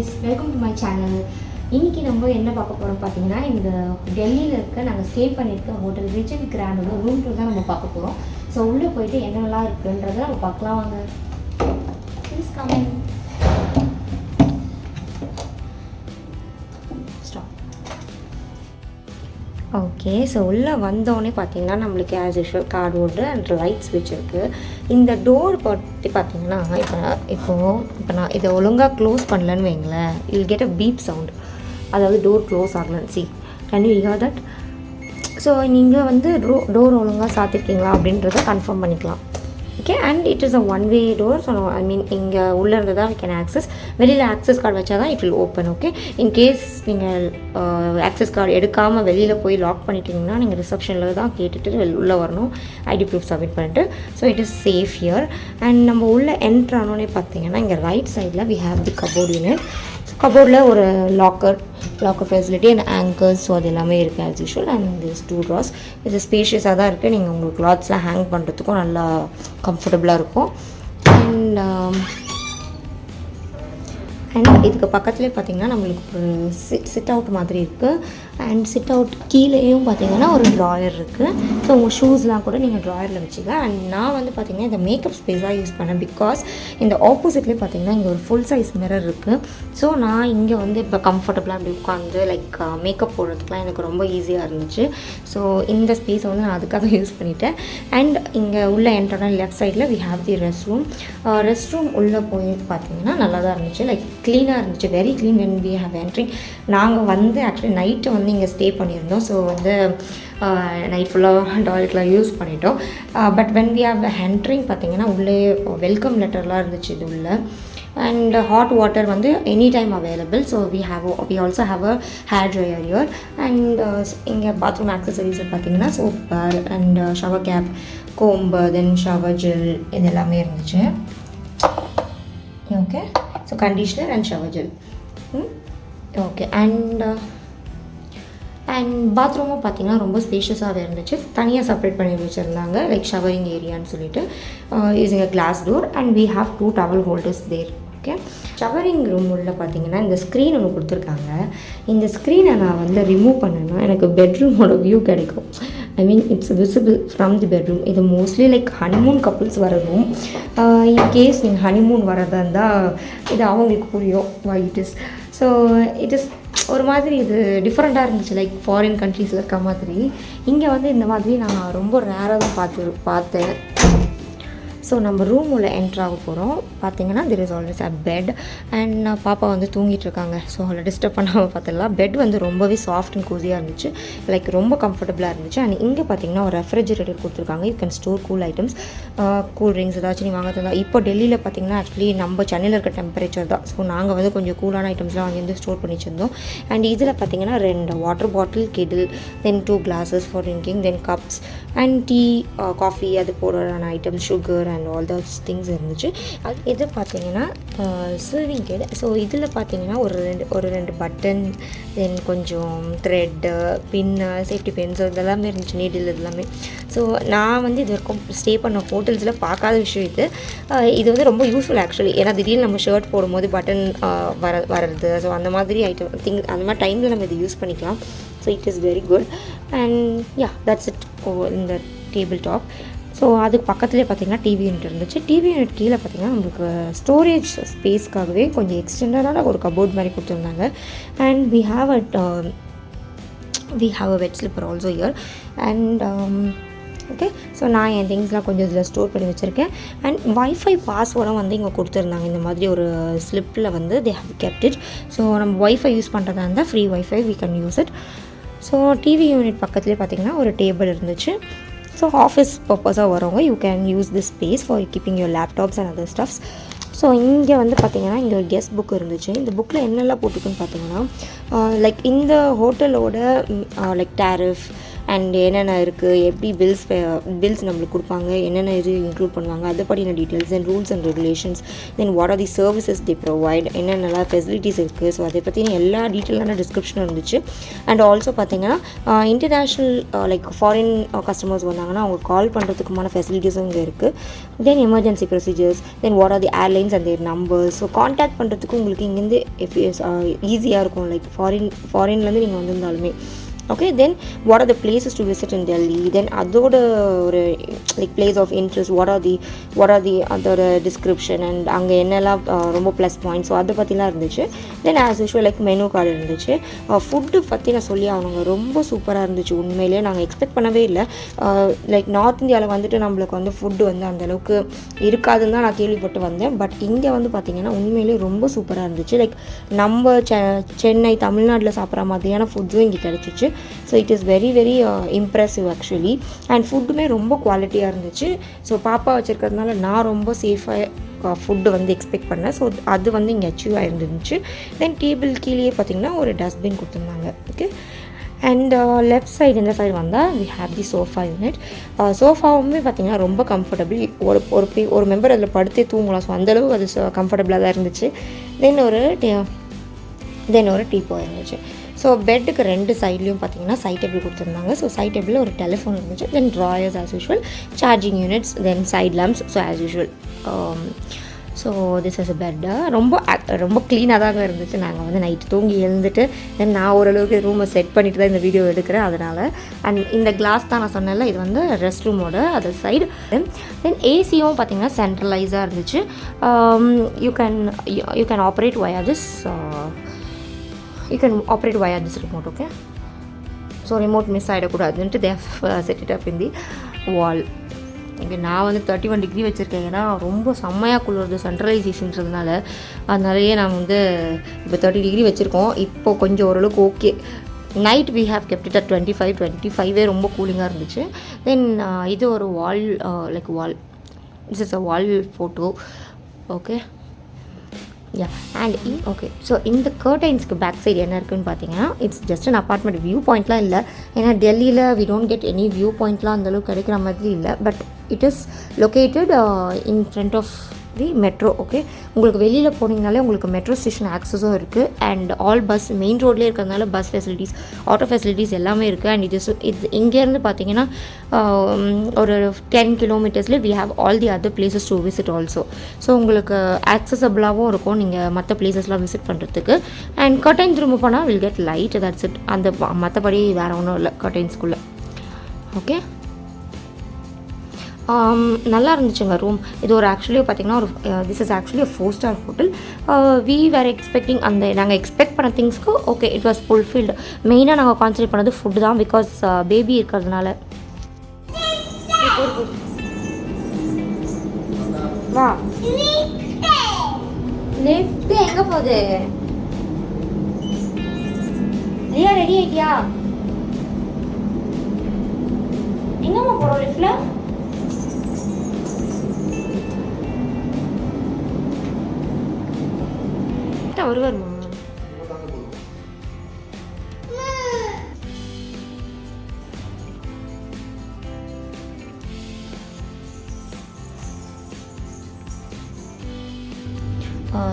guys, welcome to my channel. இன்னைக்கு நம்ம என்ன பார்க்க போறோம் பாத்தீங்கன்னா இந்த டெல்லில இருக்க நாங்க ஸ்டே பண்ணிருக்க ஹோட்டல் ரிஜென்ட் கிராண்டோட ரூம் டூர் தான் நம்ம பார்க்க போறோம். சோ உள்ள போயிட்டு என்னெல்லாம் இருக்குன்றதை நம்ம பார்க்கலாம் வாங்க. Please come in. Stop. Okay, so உள்ளே வந்தோடனே பார்த்தீங்கன்னா நம்மளுக்கு as usual cardboard and light ஸ்விட்ச் இருக்குது. இந்த டோர் பற்றி பார்த்தீங்கன்னா இப்போ நான் இதை ஒழுங்காக க்ளோஸ் பண்ணலன்னு வைங்களேன், you'll get a beep sound. அதாவது டோர் க்ளோஸ் ஆகலன்னு. Can you hear that? So நீங்கள் வந்து டோர் ஒழுங்காக சாத்திருக்கீங்களா அப்படின்றத கன்ஃபார்ம் பண்ணிக்கலாம். Okay, and it is a one way door. So I mean இங்கே உள்ளே இருந்து தான் வி கேன் ஆக்சஸ். வெளியில் ஆக்சஸ் கார்டு வச்சா தான் it will open. Okay, in case நீங்கள் ஆக்சஸ் கார்டு எடுக்காமல் வெளியில் போய் லாக் பண்ணிட்டீங்கன்னா நீங்கள் ரிசப்ஷனில் தான் கேட்டுட்டு உள்ளே வரணும், ஐடி ப்ரூஃப் சப்மிட் பண்ணிட்டு. So it is safe here. And நம்ம உள்ளே என்ட்ரு ஆனோன்னே பார்த்தீங்கன்னா இங்கே ரைட் சைடில் we have the cupboard unit. கபோர்டில் ஒரு locker facility and hangers, so அது எல்லாமே இருக்குது as usual. And this 2 drawers. இது ஸ்பேஷியஸாக தான் இருக்குது. நீங்கள் உங்களுக்கு கிளாத்ஸ்லாம் ஹேங் பண்ணுறதுக்கும் நல்லா கம்ஃபர்டபுளாக இருக்கும். அண்ட் இதுக்கு பக்கத்துலேயே பார்த்தீங்கன்னா நம்மளுக்கு ஒரு சிட் அவுட் மாதிரி இருக்குது. அண்ட் சிட் அவுட் கீழேயும் பார்த்தீங்கன்னா ஒரு ட்ராயர் இருக்குது. ஸோ உங்கள் ஷூஸ்லாம் கூட நீங்கள் ட்ராயரில் வச்சுக்கலாம். அண்ட் நான் வந்து பார்த்தீங்கன்னா இந்த மேக்கப் ஸ்பேஸாக யூஸ் பண்ணேன். பிகாஸ் இந்த ஆப்போசிட்லேயே பார்த்தீங்கன்னா இங்கே ஒரு ஃபுல் சைஸ் மிரர் இருக்குது. ஸோ நான் இங்கே வந்து இப்போ கம்ஃபர்டபுளாக அப்படி உட்காந்து லைக் மேக்கப் போடுறதுக்குலாம் எனக்கு ரொம்ப ஈஸியாக இருந்துச்சு. ஸோ இந்த ஸ்பேஸை வந்து நான் அதுக்காக யூஸ் பண்ணிட்டேன். அண்ட் இங்கே உள்ள என்ட்ரான லெஃப்ட் சைடில் we have the rest room உள்ளே போய் பார்த்தீங்கன்னா நல்லா தான் இருந்துச்சு. லைக் க்ளீனாக இருந்துச்சு, very clean. When we have entering நாங்கள் வந்து ஆக்சுவலி நைட்டு வந்து இங்கே ஸ்டே பண்ணியிருந்தோம். ஸோ வந்து நைட் ஃபுல்லாக டாய்லெட்லாம் யூஸ் பண்ணிட்டோம். But when we have entering பார்த்தீங்கன்னா உள்ளே வெல்கம் லெட்டர்லாம் இருந்துச்சு இது உள்ள. அண்ட் ஹாட் வாட்டர் வந்து any time available. So we also have a hair dryer here. And இங்கே பாத்ரூம் ஆக்சசரிஸ் பார்த்தீங்கன்னா soap bar and shower cap, comb, then shower gel, இது எல்லாமே இருந்துச்சு. Okay, so conditioner and shower gel. Okay, and பாத்ரூமும் பார்த்தீங்கன்னா ரொம்ப ஸ்பேஷியஸாகவே இருந்துச்சு. தனியாக செப்பரேட் பண்ணி வச்சுருந்தாங்க, லைக் ஷவரிங் ஏரியான்னு சொல்லிட்டு. Using a glass door and we have 2 towel holders there. Okay, showering room உள்ள பார்த்தீங்கன்னா இந்த ஸ்க்ரீன் ஒன்று கொடுத்துருக்காங்க. இந்த ஸ்க்ரீனை நான் வந்து ரிமூவ் பண்ணேன்னா எனக்கு பெட்ரூமோட வியூ கிடைக்கும். I mean it's visible from the bedroom. இது மோஸ்ட்லி லைக் ஹனிமூன் கப்புள்ஸ் வர ரூம். இன்கேஸ் நீங்கள் ஹனிமூன் வரதா இருந்தால் இது அவங்களுக்கு புரியும் why it is. So it is ஒரு மாதிரி இது டிஃப்ரெண்ட்டாக இருந்துச்சு, லைக் ஃபாரின் கண்ட்ரீஸில் இருக்க மாதிரி. இங்கே வந்து இந்த மாதிரி நான் ரொம்ப ரேராக தான் பார்த்தேன். ஸோ நம்ம ரூம் உள்ள என்ட்ரு ஆக போகிறோம். பார்த்தீங்கன்னா there is always a bed. And பாப்பா வந்து தூங்கிட்டு இருக்காங்க. ஸோ அவளை டிஸ்டர்ப் பண்ணாமல் பார்த்துடலாம். பெட் வந்து ரொம்பவே சாஃப்ட் அண்ட் கோசியாக இருந்துச்சு, லைக் ரொம்ப கம்ஃபர்டபுளாக இருந்துச்சு. அண்ட் இங்கே பார்த்தீங்கன்னா ஒரு ரெஃப்ரிஜரேட்டர் கொடுத்துருக்காங்க. You can store cool items, cool drinks ஏதாச்சும் நீ வாங்க தந்தால். இப்போ டெல்லியில் பார்த்தீங்கன்னா ஆக்சுவலி நம்ம சென்னையில் இருக்க டெம்பரேச்சர் தான். ஸோ நாங்கள் வந்து கொஞ்சம் கூலான ஐட்டம்ஸ்லாம் வாங்கி வந்து ஸ்டோர் பண்ணி வச்சுருந்தோம். அண்ட் இதில் பார்த்தீங்கன்னா 2 water bottle, kettle, then 2 glasses for drinking, then cups and tea, coffee, அது போடுறான items, sugar and all those things இருந்துச்சு. அது இது பார்த்தீங்கன்னா சர்விங் கேடு. ஸோ இதில் பார்த்தீங்கன்னா ஒரு ரெண்டு பட்டன், தென் கொஞ்சம் த்ரெட்டு, பின்னு, சேஃப்டி பென்ஸ் இதெல்லாமே இருந்துச்சு, நீடில் இதெல்லாமே. ஸோ நான் வந்து இது வரைக்கும் ஸ்டே பண்ண ஹோட்டல்ஸில் பார்க்காத விஷயம் இது வந்து ரொம்ப யூஸ்ஃபுல் ஆக்சுவலி. ஏன்னா திடீர்னு நம்ம ஷர்ட் போடும்போது பட்டன் வர்றது, ஸோ அந்த மாதிரி ஐட்டம் அந்த மாதிரி டைமில் நம்ம இது யூஸ் பண்ணிக்கலாம். So it is very good. And yeah, that's it இந்த டேபிள் டாப். ஸோ அதுக்கு பக்கத்துலேயே பார்த்தீங்கன்னா டிவி யூனிட் இருந்துச்சு. டிவி யூனிட் கீழே பார்த்தீங்கன்னா நம்மளுக்கு ஸ்டோரேஜ் ஸ்பேஸ்க்காகவே கொஞ்சம் எக்ஸ்டெண்டடான ஒரு கபோர்ட் மாதிரி கொடுத்துருந்தாங்க. And we have a wet slipper also here. And okay, so நான் என் திங்ஸ்லாம் கொஞ்சம் இதில் ஸ்டோர் பண்ணி வச்சுருக்கேன். அண்ட் வைஃபை பாஸ்வேர்டும் வந்து இங்கே கொடுத்துருந்தாங்க. இந்த மாதிரி ஒரு ஸ்லிப்பில் வந்து they have kept it. So நம்ம வைஃபை யூஸ் பண்ணுறதா இருந்தால் free wifi we can use it. So TV unit பக்கத்துலேயே பார்த்தீங்கன்னா ஒரு டேபிள் இருந்துச்சு. ஸோ ஆஃபீஸ் பர்பஸாக வரவங்க you can use this space for keeping your laptops and other stuffs. So இங்கே வந்து பார்த்திங்கன்னா இங்கே ஒரு கெஸ்ட் புக் இருந்துச்சு. இந்த புக்கில் என்னெல்லாம் போட்டுக்குன்னு பார்த்தீங்கன்னா லைக் இந்த ஹோட்டலோட லைக் டேரிஃப் அண்ட் என்னென்ன இருக்குது, எப்படி பில்ஸ் நம்மளுக்கு கொடுப்பாங்க, என்னென்ன இது இன்க்ளூட் பண்ணுவாங்க, அதை பற்றின details, then rules and regulations, then what are the services the provide, என்னென்னலாம் ஃபெசிலிட்டிஸ் இருக்குது. ஸோ அதை பற்றின எல்லா டீட்டெயிலான டிஸ்கிரிப்ஷனும் இருந்துச்சு. அண்ட் ஆல்சோ பார்த்தீங்கன்னா இன்டர்நேஷ்னல் லைக் ஃபாரின் கஸ்டமர்ஸ் வந்தாங்கன்னா அவங்க கால் பண்ணுறதுக்குமான ஃபெசிலிட்டிஸும் இங்கே இருக்குது. Then emergency procedures, then what are the airlines and their numbers. So contact பண்ணுறதுக்கு உங்களுக்கு இங்கேருந்து ஈஸியாக இருக்கும். லைக் ஃபாரின்லேருந்து நீங்கள் வந்திருந்தாலுமே okay. Then what are the places to visit in Delhi, then அதோட ஒரு like place of interest, what are the அதோட டிஸ்கிரிப்ஷன் அண்ட் அங்கே என்னெல்லாம் ரொம்ப ப்ளஸ் பாயிண்ட்ஸ், ஸோ அதை பற்றிலாம் இருந்துச்சு. Then as usual like menu card இருந்துச்சு. ஃபுட்டு பற்றி நான் சொல்லி ஆகணுங்க, ரொம்ப சூப்பராக இருந்துச்சு. உண்மையிலேயே நாங்கள் எக்ஸ்பெக்ட் பண்ணவே இல்லை. லைக் நார்த் இந்தியாவில் வந்துட்டு நம்மளுக்கு வந்து ஃபுட்டு வந்து அந்தளவுக்கு இருக்காதுன்னு தான் நான் கேள்விப்பட்டு வந்தேன். பட் இங்கே வந்து பார்த்திங்கன்னா உண்மையிலேயே ரொம்ப சூப்பராக இருந்துச்சு. லைக் நம்ம சென்னை தமிழ்நாட்டில் சாப்பிட்ற மாதிரியான ஃபுட்ஸும் இங்கே கிடச்சிச்சு. So it is very very impressive actually. And ஃபுட்டுமே ரொம்ப குவாலிட்டியாக இருந்துச்சு. ஸோ பாப்பா வச்சுருக்கிறதுனால நான் ரொம்ப சேஃபாக ஃபுட்டு வந்து எக்ஸ்பெக்ட் பண்ணேன். ஸோ அது வந்து இங்கே அச்சீவ் ஆகிருந்துச்சு. தென் டேபிள் கீழே பார்த்திங்கன்னா ஒரு டஸ்ட்பின் கொடுத்துருந்தாங்க. ஓகே. அண்ட் லெஃப்ட் சைடு இந்த சைடு வந்தால் we have the sofa unit. சோஃபாவுமே பார்த்திங்கன்னா ரொம்ப கம்ஃபர்டபுள். ஒரு மெம்பர் அதில் படுத்தே தூங்கலாம். ஸோ அந்தளவு அது கம்ஃபர்டபுளாக தான் இருந்துச்சு. தென் ஒரு டீப்போ இருந்துச்சு. ஸோ பெட்டுக்கு 2 சைட்லேயும் பார்த்தீங்கன்னா சைட் டேபிள் கொடுத்துருந்தாங்க. ஸோ சைட் டேபிளில் ஒரு டெலிஃபோன் இருந்துச்சு. Then drawers as usual, charging units, then side lamps. So as usual so this is a bed. ரொம்ப க்ளீனாக தாங்க இருந்துச்சு. நாங்கள் வந்து நைட்டு தூங்கி எழுந்துட்டு தென் நான் ஓரளவுக்கு ரூமை செட் பண்ணிட்டு தான் இந்த வீடியோ எடுக்கிறேன் அதனால். அண்ட் இந்த கிளாஸ் தான் நான் சொன்னேன்ல, இது வந்து ரெஸ்ட் ரூமோட அதர் சைடு. தென் ஏசியும் பார்த்திங்கன்னா சென்ட்ரலைஸாக இருந்துச்சு. You can operate via this remote. Okay, so remote miss ஆகிடக்கூடாதுன்ட்டு they have set it up in the wall. இங்கே நான் வந்து 31 டிகிரி வச்சுருக்கேன். ஏன்னா ரொம்ப செம்மையாக குளிருது சென்ட்ரலைசேஷன்றதுனால. அதனாலேயே நான் வந்து இப்போ 30 டிகிரி வச்சுருக்கோம். இப்போது கொஞ்சம் ஓரளவுக்கு okay. Night we have kept it at 25 ரொம்ப கூலிங்காக இருந்துச்சு. தென் இது ஒரு wall this is a wall photo. Okay and okay. So இந்த கர்டைன்ஸ்க்கு பேக் சைடு என்ன இருக்குதுன்னு பார்த்தீங்கன்னா it's just an apartment. View பாயிண்ட்லாம் இல்லை. ஏன்னா டெல்லியில் we don't get any view பாயிண்ட்லாம் அந்தளவுக்கு கிடைக்கிற மாதிரி இல்லை. But it is located in front of the metro. Okay, உங்களுக்கு வெளியில் போனீங்கனாலே உங்களுக்கு மெட்ரோ ஸ்டேஷன் ஆக்சஸும் இருக்குது. அண்ட் ஆல் பஸ் மெயின் ரோட்லேயே இருக்கிறதுனால பஸ் ஃபெசிலிட்டிஸ், ஆட்டோ ஃபெசிலிட்டிஸ் எல்லாமே இருக்குது. அண்ட் இது இங்கேருந்து பார்த்தீங்கன்னா ஒரு 10 கிலோமீட்டர்ஸ்லேயே we have all the other places to visit also. So உங்களுக்கு ஆக்சசபிளாகவும் இருக்கும் நீங்கள் மற்ற பிளேசஸ்லாம் விசிட் பண்ணுறதுக்கு. அண்ட் கர்டைன்ஸ் ரிமூவ் பண்ணால் will get light, that's it. அந்த மற்றபடி வேறு ஒன்றும் இல்லை கர்டைன்ஸ்குள்ளே. ஓகே, நல்லா இருந்துச்சுங்க ரூம். இது ஒரு ஆக்சுவலி பார்த்திங்கன்னா ஒரு திஸ் இஸ் ஆக்சுவலி ஒரு 4-star hotel. We were expecting நாங்கள் எக்ஸ்பெக்ட் பண்ண திங்ஸ்க்கு ஓகே இட் வாஸ் ஃபுல்ஃபில்டு. மெயினாக நாங்கள் கான்சன்ட்ரேட் பண்ணது ஃபுட்டு தான். பிகாஸ் பேபி இருக்கிறதுனால. வா லிஃப்ட் எங்கே போகுது? ரியா ரெடி ஆகிட்டியா? எங்கம்மா போகிறோம் லிஃப்டில்? வருவாருமா?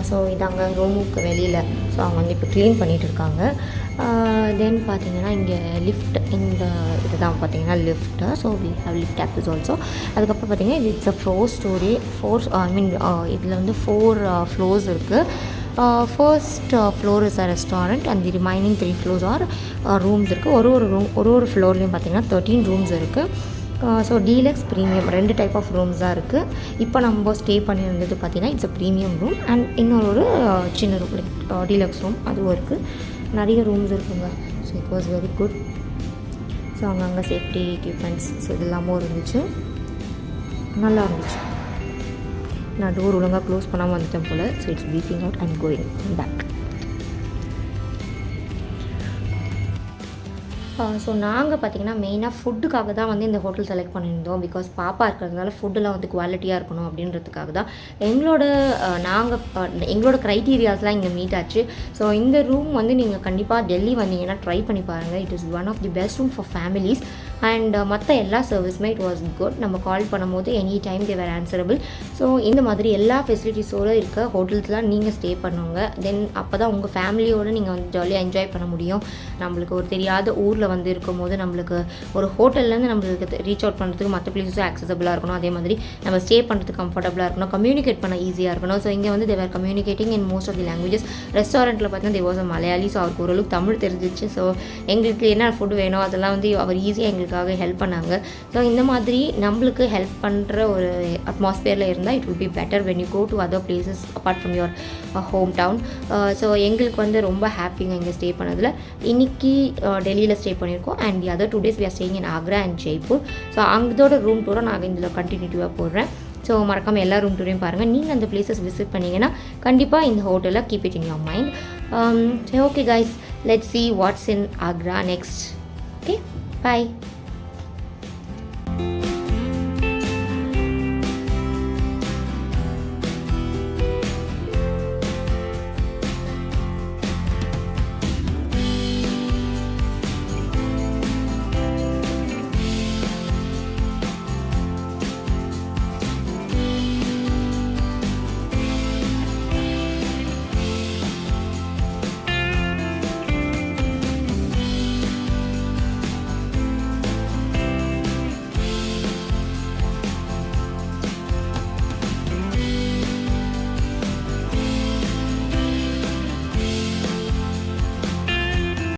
ஸோ இதாங்க ரூமுக்கு வெளியில். ஸோ அவங்க வந்து இப்போ க்ளீன் பண்ணிகிட்டு இருக்காங்க. தென் பார்த்தீங்கன்னா இங்கே லிஃப்ட், இந்த இதுதான் பார்த்தீங்கன்னா lift. So we have lift access also. அதுக்கப்புறம் பார்த்தீங்கன்னா இது இட்ஸ் அ 4 story இதில் வந்து 4 floors இருக்குது. First floor is a restaurant and the remaining 3 floors are rooms இருக்குது. ஒரு ஃப்ளோர்லேயும் பார்த்தீங்கன்னா 13 rooms இருக்குது. So deluxe, premium 2 type of rooms தான் இருக்குது. இப்போ நம்ம ஸ்டே பண்ணியிருந்தது பார்த்தீங்கன்னா it's a premium room. And இன்னொரு சின்ன ரூம் லைக் டீலக்ஸ் ரூம் அதுவும் இருக்குது. நிறைய ரூம்ஸ் இருக்குங்க. So it was very good. So அங்கங்கே சேஃப்டி எக்யூப்மெண்ட்ஸ் ஸோ இது எல்லாமும் இருந்துச்சு. நல்லா இருந்துச்சு. நான் டோர் ஒழுங்காக க்ளோஸ் பண்ணாமல் வந்துட்டேன் போல். So it's peeping out and going back. So நாங்கள் பார்த்திங்கன்னா மெயினாக ஃபுட்டுக்காக தான் வந்து இந்த ஹோட்டல் செலக்ட் பண்ணியிருந்தோம். பிகாஸ் பாப்பா இருக்கிறதுனால ஃபுட்டெல்லாம் வந்து குவாலிட்டியாக இருக்கணும் அப்படின்றதுக்காக தான் எங்களோட க்ரைட்டீரியாஸ்லாம் இங்கே மீட் ஆச்சு. ஸோ இந்த ரூம் வந்து நீங்கள் கண்டிப்பாக டெல்லி வந்தீங்கன்னா ட்ரை பண்ணி பாருங்கள். It is one of the best room for families. And மற்ற எல்லா சர்வீஸுமே இட் வாஸ் குட். நம்ம கால் பண்ணும்போது any time they were answerable. So இந்த மாதிரி எல்லா ஃபெசிலிட்டிஸோடு இருக்க ஹோட்டல்ஸ்லாம் நீங்கள் ஸ்டே பண்ணுங்க. தென் அப்போ தான் உங்கள் ஃபேமிலியோடு நீங்கள் வந்து ஜாலியாக என்ஜாய் பண்ண முடியும். நம்மளுக்கு ஒரு தெரியாத ஊரில் வந்து இருக்கும் போது நம்மளுக்கு ஒரு ஹோட்டல்லேருந்து நம்மளுக்கு ரீச் அவுட் பண்ணுறதுக்கு மற்ற பிளேஸஸும் ஆக்சசபிளாக இருக்கணும். அதே மாதிரி நம்ம ஸ்டே பண்ணுறதுக்கு கம்ஃபர்டபுளாக இருக்கணும், கம்யூனிகேட் பண்ண ஈஸியாக இருக்கணும். ஸோ இங்கே வந்து they were communicating in most of the languages. ரெஸ்டாரண்ட்டில் பார்த்தீங்கன்னா there was a Malayali. So அவருக்கு ஓரளவுக்கு தமிழ் தெரிஞ்சிச்சு. ஸோ எங்களுக்கு என்ன ஃபுட் வேணும் அதெல்லாம் வந்து அவர் ஈஸியாக எங்களுக்காக ஹெல்ப் பண்ணாங்க. ஸோ இந்த மாதிரி நம்மளுக்கு ஹெல்ப் பண்ணுற ஒரு அட்மாஸ்பியரில் இருந்தால் it will be better when you go to other places apart from your home town. So எங்களுக்கு வந்து ரொம்ப ஹாப்பிங்க இங்கே ஸ்டே பண்ணதில். இன்றைக்கி டெல்லியில் ஸ்டே பண்ணியிருக்கோம். And the other 2 days we are staying in Agra and Jaipur. So அங்கதோட ரூம் டூரை நான் இதில் கண்டினியூட்டிவாக போடுறேன். ஸோ மறக்காமல் எல்லா ரூம் டூரையும் பாருங்கள். நீங்கள் அந்த பிளேசஸ் விசிட் பண்ணிங்கன்னா கண்டிப்பாக இந்த ஹோட்டலில் keep it in your mind. Okay guys, let's see what's in Agra next. Okay, bye.